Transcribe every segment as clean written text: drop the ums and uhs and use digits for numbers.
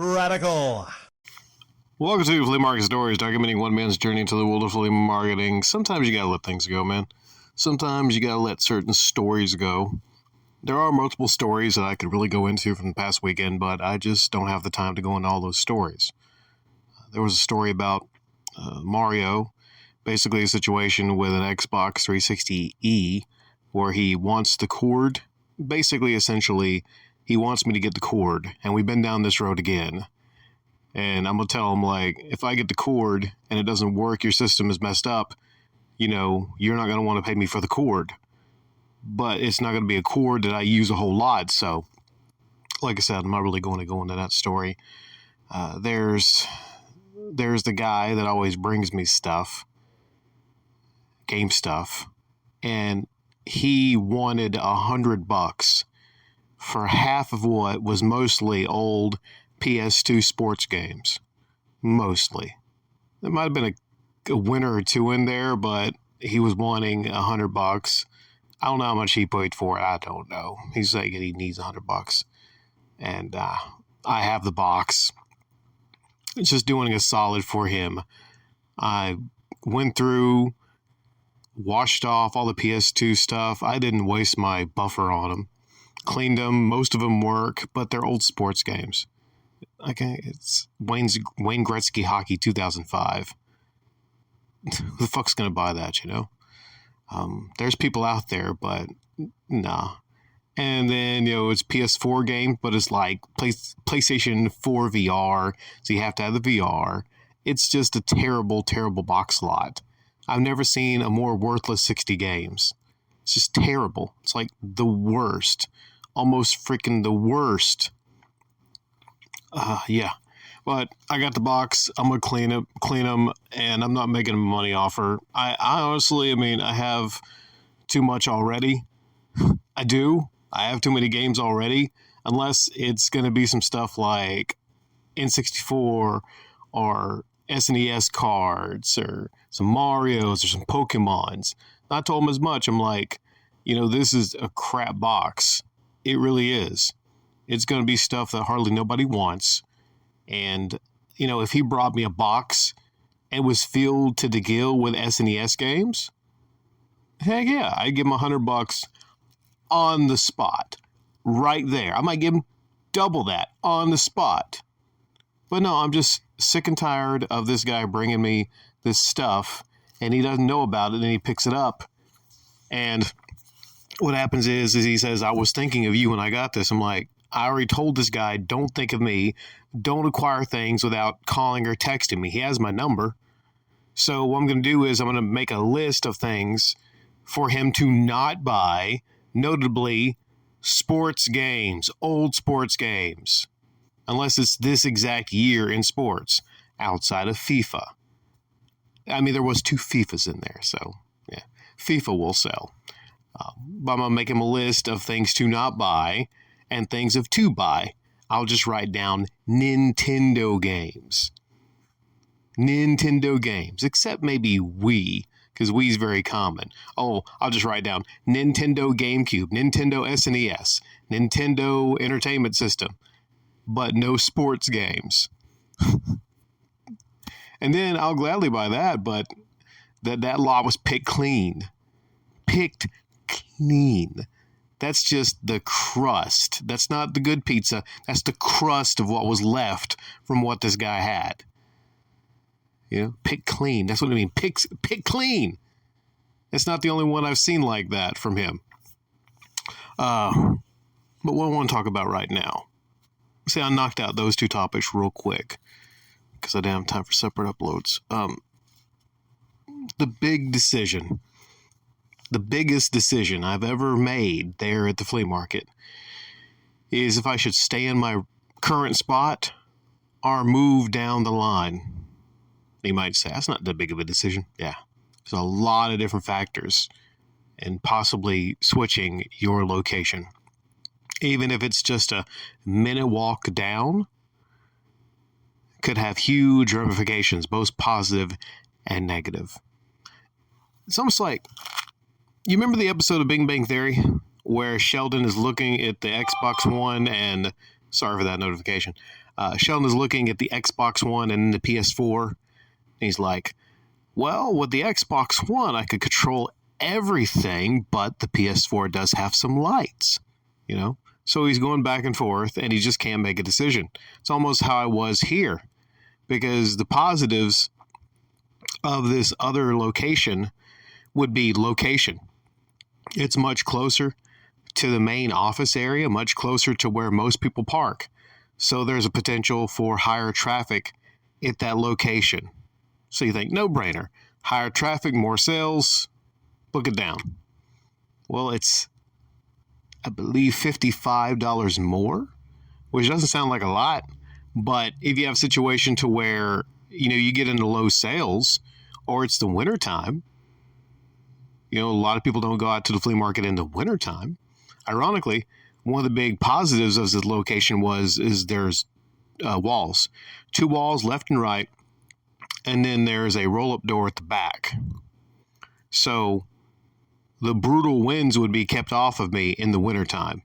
Radical. Welcome to Flea Market Stories, documenting one man's journey into the world of flea marketing. Sometimes you gotta let things go, man. Sometimes you gotta let certain stories go. There are multiple stories that I could really go into from the past weekend, but I just don't have the time to go into all those stories. There was a story about Mario, basically a situation with an Xbox 360E, where he wants the cord. Basically, essentially, he wants me to get the cord, and we've been down this road again. And I'm going to tell him, like, if I get the cord and it doesn't work, your system is messed up, you're not going to want to pay me for the cord. But it's not going to be a cord that I use a whole lot. So, like I said, I'm not really going to go into that story. There's the guy that always brings me stuff, game stuff, and he wanted $100 for half of what was mostly old PS2 sports games. Mostly. There might have been a winner or two in there, but he was wanting $100. I don't know how much he paid for it. I don't know. He's like, he needs $100. And I have the box. It's just doing a solid for him. I went through, washed off all the PS2 stuff. I didn't waste my buffer on them. Cleaned them. Most of them work, but they're old sports games. Okay, it's Wayne Gretzky Hockey 2005. Who the fuck's gonna buy that, There's people out there, but nah. And then, it's PS4 game, but it's like PlayStation 4 VR, so you have to have the VR. It's just a terrible, terrible box lot. I've never seen a more worthless 60 games. It's just terrible. It's like the worst. Almost freaking the worst. Yeah. But I got the box. I'm going to clean them, and I'm not making a money offer. I honestly, I have too much already. I do. I have too many games already. Unless it's going to be some stuff like N64 or SNES cards or some Marios or some Pokemons. I told him as much. I'm like, this is a crap box. It really is. It's going to be stuff that hardly nobody wants. And, if he brought me a box and was filled to the gill with SNES games, heck yeah, I'd give him $100 on the spot. Right there. I might give him double that on the spot. But no, I'm just sick and tired of this guy bringing me this stuff, and he doesn't know about it, and he picks it up. And what happens is he says, I was thinking of you when I got this. I'm like, I already told this guy, don't think of me. Don't acquire things without calling or texting me. He has my number. So what I'm going to do is I'm going to make a list of things for him to not buy, notably sports games, old sports games, unless it's this exact year in sports, outside of FIFA. There was 2 FIFAs in there, so yeah, FIFA will sell. But I'm going to make him a list of things to not buy and things to buy. I'll just write down Nintendo games. Nintendo games, except maybe Wii, because Wii's very common. Oh, I'll just write down Nintendo GameCube, Nintendo SNES, Nintendo Entertainment System, but no sports games. And then I'll gladly buy that, but that lot was picked clean. Picked clean. That's just the crust. That's not the good pizza. That's the crust of what was left from what this guy had. Pick clean. That's what I mean. Pick clean. It's not the only one I've seen like that from him. But what I want to talk about right now. See, I knocked out those 2 topics real quick because I didn't have time for separate uploads. The big decision. The biggest decision I've ever made there at the flea market is if I should stay in my current spot or move down the line. You might say, that's not that big of a decision. Yeah, there's a lot of different factors in possibly switching your location. Even if it's just a minute walk down, could have huge ramifications, both positive and negative. It's almost like, you remember the episode of Big Bang Theory where Sheldon is looking at the Xbox One and, sorry for that notification, Sheldon is looking at the Xbox One and the PS4. And he's like, well, with the Xbox One, I could control everything, but the PS4 does have some lights, you know? So he's going back and forth, and he just can't make a decision. It's almost how I was here, because the positives of this other location would be location. It's much closer to the main office area, much closer to where most people park. So there's a potential for higher traffic at that location. So you think, no brainer. Higher traffic, more sales, book it down. Well, it's, I believe, $55 more, which doesn't sound like a lot. But if you have a situation to where, you get into low sales, or it's the wintertime, a lot of people don't go out to the flea market in the wintertime. Ironically, one of the big positives of this location is there's walls. 2 walls left and right, and then there's a roll-up door at the back. So the brutal winds would be kept off of me in the wintertime.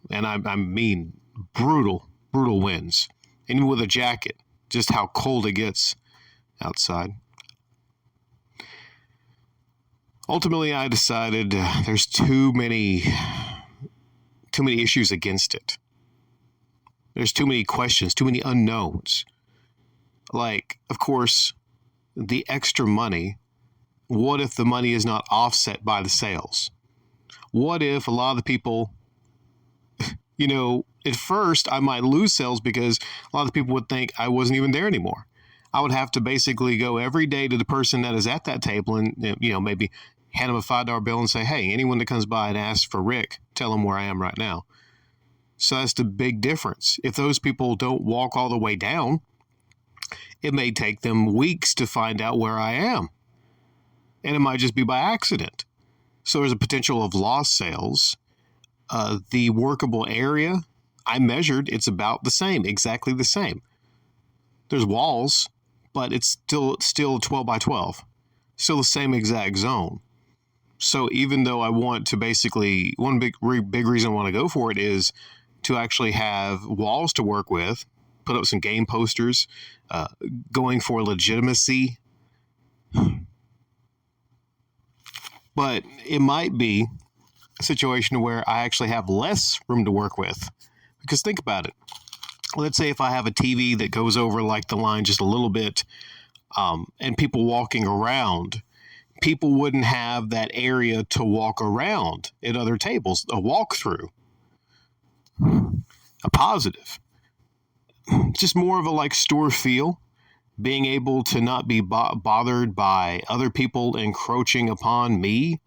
And I mean brutal winds. And with a jacket, just how cold it gets outside. Ultimately, I decided there's too many issues against it. There's too many questions, too many unknowns. Like, of course, the extra money. What if the money is not offset by the sales? What if a lot of the people, at first I might lose sales because a lot of people would think I wasn't even there anymore. I would have to basically go every day to the person that is at that table and, maybe hand them a $5 bill and say, hey, anyone that comes by and asks for Rick, tell them where I am right now. So that's the big difference. If those people don't walk all the way down, it may take them weeks to find out where I am. And it might just be by accident. So there's a potential of lost sales. The workable area, I measured, it's about the same, exactly the same. There's walls, but it's still 12 by 12. Still the same exact zone. So even though I want to basically, one big reason I want to go for it is to actually have walls to work with, put up some game posters, going for legitimacy. But it might be a situation where I actually have less room to work with. Because think about it. Let's say if I have a TV that goes over like the line just a little bit, and people walking around, people wouldn't have that area to walk around at other tables, a walkthrough. A positive. Just more of a like store feel. Being able to not be bothered by other people encroaching upon me,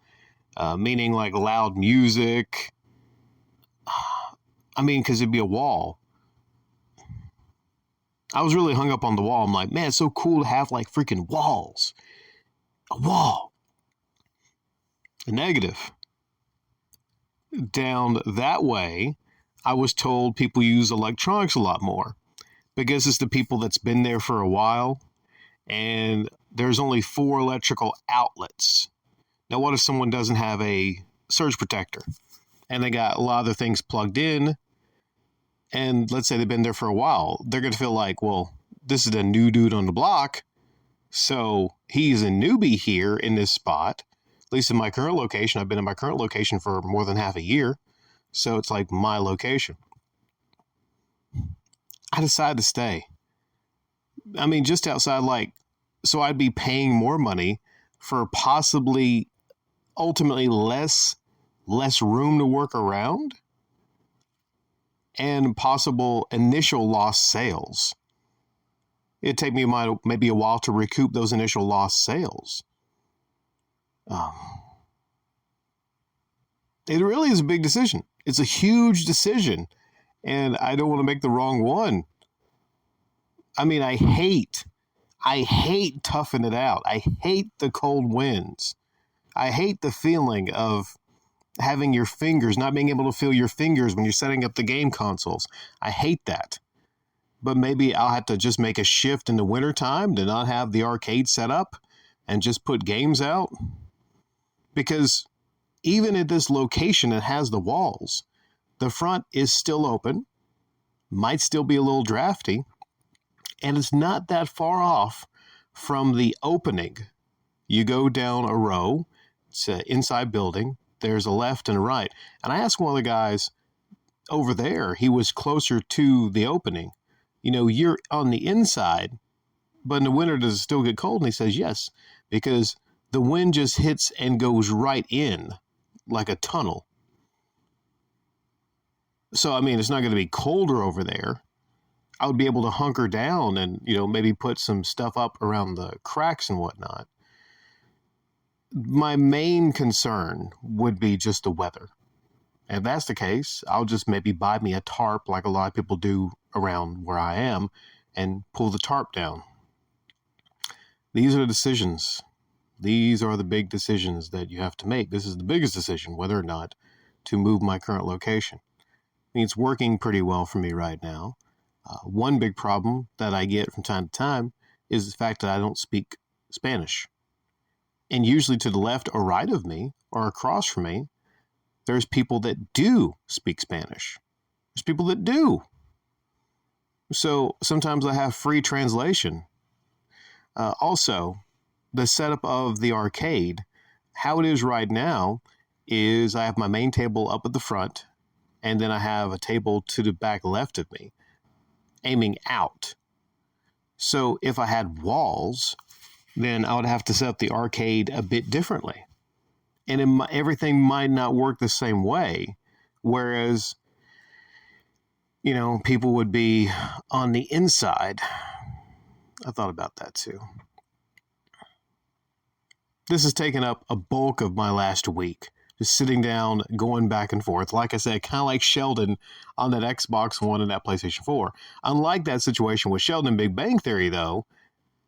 meaning like loud music. Because it'd be a wall. I was really hung up on the wall. I'm like, man, it's so cool to have like freaking walls. A wall. A negative. Down that way, I was told people use electronics a lot more. Because it's the people that's been there for a while, and there's only 4 electrical outlets. Now, what if someone doesn't have a surge protector, and they got a lot of their things plugged in, and let's say they've been there for a while? They're going to feel like, well, this is a new dude on the block, so he's a newbie here in this spot. At least in my current location, I've been in my current location for more than half a year, so it's like my location. I decided to stay. Just outside, so I'd be paying more money for possibly ultimately less room to work around and possible initial lost sales. It'd take me maybe a while to recoup those initial lost sales. It really is a big decision. It's a huge decision. And I don't want to make the wrong one. I hate toughing it out. I hate the cold winds. I hate the feeling of having your fingers, not being able to feel your fingers when you're setting up the game consoles. I hate that. But maybe I'll have to just make a shift in the wintertime to not have the arcade set up and just put games out. Because even at this location, it has the walls. The front is still open. might still be a little drafty, and it's not that far off from the opening. You go down a row, it's an inside building, there's a left and a right. And I asked one of the guys over there, he was closer to the opening. You're on the inside, but in the winter, does it still get cold? And he says, yes, because the wind just hits and goes right in like a tunnel. So, it's not going to be colder over there. I would be able to hunker down and, maybe put some stuff up around the cracks and whatnot. My main concern would be just the weather. If that's the case, I'll just maybe buy me a tarp like a lot of people do around where I am and pull the tarp down. These are the decisions. These are the big decisions that you have to make. This is the biggest decision, whether or not to move my current location. It's working pretty well for me right now. One big problem that I get from time to time is the fact that I don't speak Spanish. And usually to the left or right of me or across from me, there's people that do speak Spanish. There's people that do. So sometimes I have free translation. Also, the setup of the arcade, how it is right now is I have my main table up at the front, and then I have a table to the back left of me, aiming out. So if I had walls, then I would have to set up the arcade a bit differently. And everything might not work the same way. Whereas, people would be on the inside. I thought about that too. This has taken up a bulk of my last week. Just sitting down, going back and forth. Like I said, kind of like Sheldon on that Xbox One and that PlayStation 4. Unlike that situation with Sheldon in Big Bang Theory, though,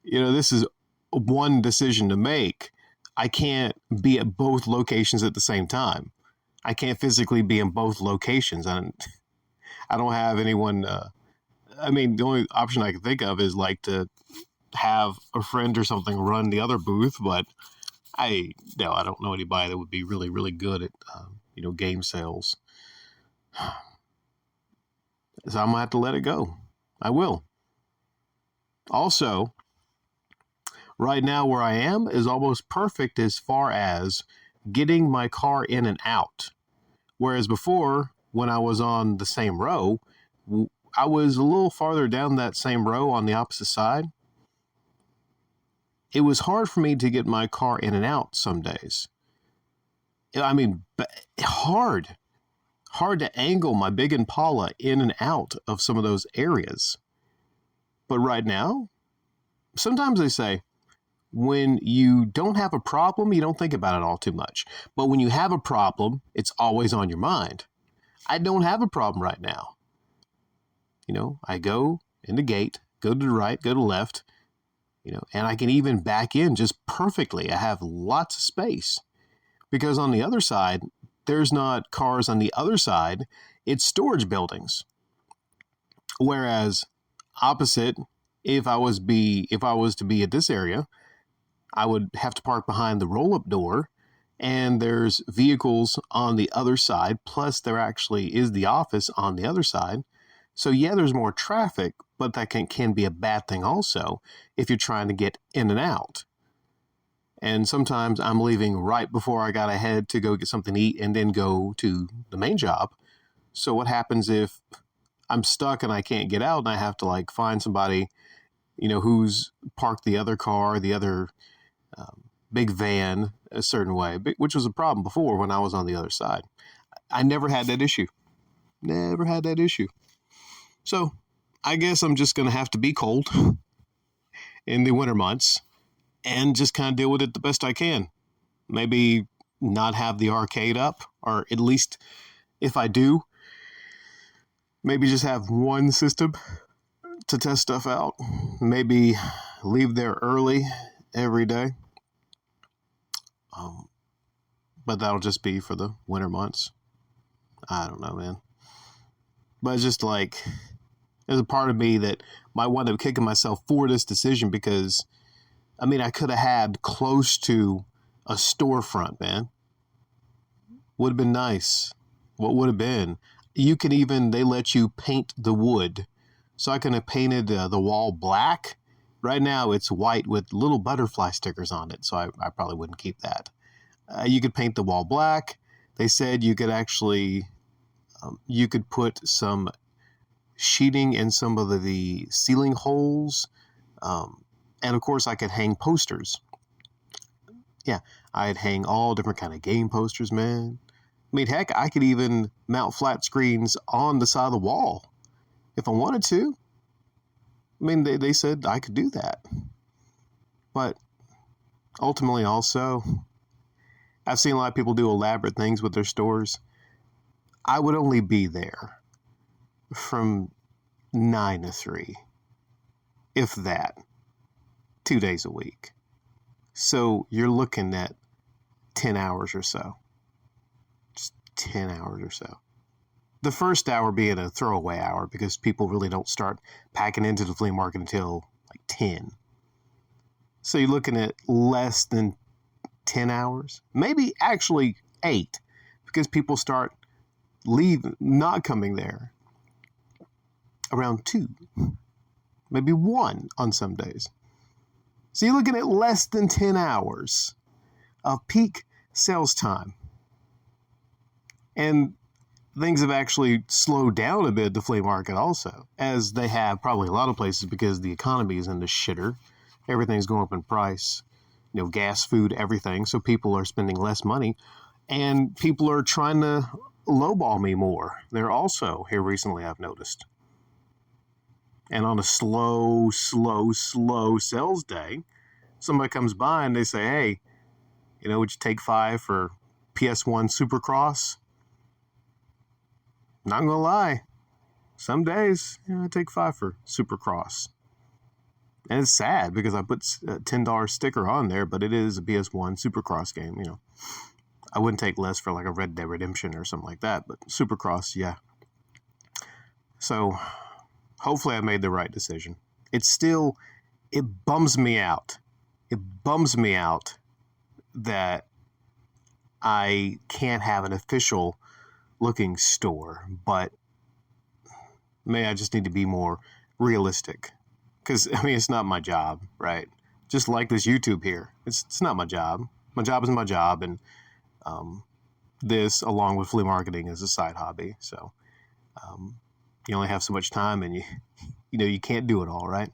this is one decision to make. I can't be at both locations at the same time. I can't physically be in both locations. I don't have anyone. The only option I can think of is like to have a friend or something run the other booth, but I don't know anybody that would be really, really good at, game sales. So I'm going to have to let it go. I will. Also, right now where I am is almost perfect as far as getting my car in and out. Whereas before, when I was on the same row, I was a little farther down that same row on the opposite side. It was hard for me to get my car in and out some days. Hard to angle my big Impala in and out of some of those areas. But right now, sometimes they say, when you don't have a problem, you don't think about it all too much. But when you have a problem, it's always on your mind. I don't have a problem right now. I go in the gate, go to the right, go to the left, and I can even back in just perfectly. I have lots of space because on the other side, there's not cars on the other side. It's storage buildings. Whereas opposite, if I was to be at this area, I would have to park behind the roll-up door, and there's vehicles on the other side. Plus, there actually is the office on the other side. So yeah, there's more traffic, but that can be a bad thing also if you're trying to get in and out. And sometimes I'm leaving right before I got ahead to go get something to eat and then go to the main job. So what happens if I'm stuck and I can't get out and I have to find somebody, who's parked the other car, the other big van a certain way, which was a problem before when I was on the other side. I never had that issue. Never had that issue. So I guess I'm just going to have to be cold in the winter months and just kind of deal with it the best I can. Maybe not have the arcade up, or at least if I do, maybe just have one system to test stuff out. Maybe leave there early every day. But that'll just be for the winter months. I don't know, man. But it's just there's a part of me that might wind up kicking myself for this decision because, I could have had close to a storefront, man. Would have been nice. What would have been? You can even, they let you paint the wood. So I could have painted the wall black. Right now it's white with little butterfly stickers on it, so I probably wouldn't keep that. You could paint the wall black. They said you could actually, you could put some sheeting in some of the ceiling holes. And of course I could hang posters. Yeah, I'd hang all different kind of game posters, man. I mean, heck, I could even mount flat screens on the side of the wall if I wanted to. I mean, they said I could do that. But ultimately also, I've seen a lot of people do elaborate things with their stores. I would only be there from 9 to 3, if that, 2 days a week. So you're looking at 10 hours or so. Just 10 hours or so. The first hour being a throwaway hour because people really don't start packing into the flea market until like 10. So you're looking at less than 10 hours, maybe actually 8, because people start not coming there around 2, maybe 1 on some days. So you're looking at less than 10 hours of peak sales time. And things have actually slowed down a bit at the flea market also, as they have probably a lot of places because the economy is in the shitter. Everything's going up in price, gas, food, everything. So people are spending less money, and people are trying to lowball me more. They're also here recently, I've noticed. And on a slow sales day, somebody comes by and they say, hey, would you take 5 for PS1 Supercross? Not gonna lie, some days I take 5 for Supercross. And it's sad because I put a $10 sticker on there, but it is a PS1 Supercross game, I wouldn't take less for like a Red Dead Redemption or something like that, but Supercross, yeah. So hopefully I made the right decision. It bums me out. It bums me out that I can't have an official looking store, but maybe I just need to be more realistic. Because, it's not my job, right? Just like this YouTube here. It's not my job. My job is my job, and this, along with flea marketing, is a side hobby. So you only have so much time, and you can't do it all, right?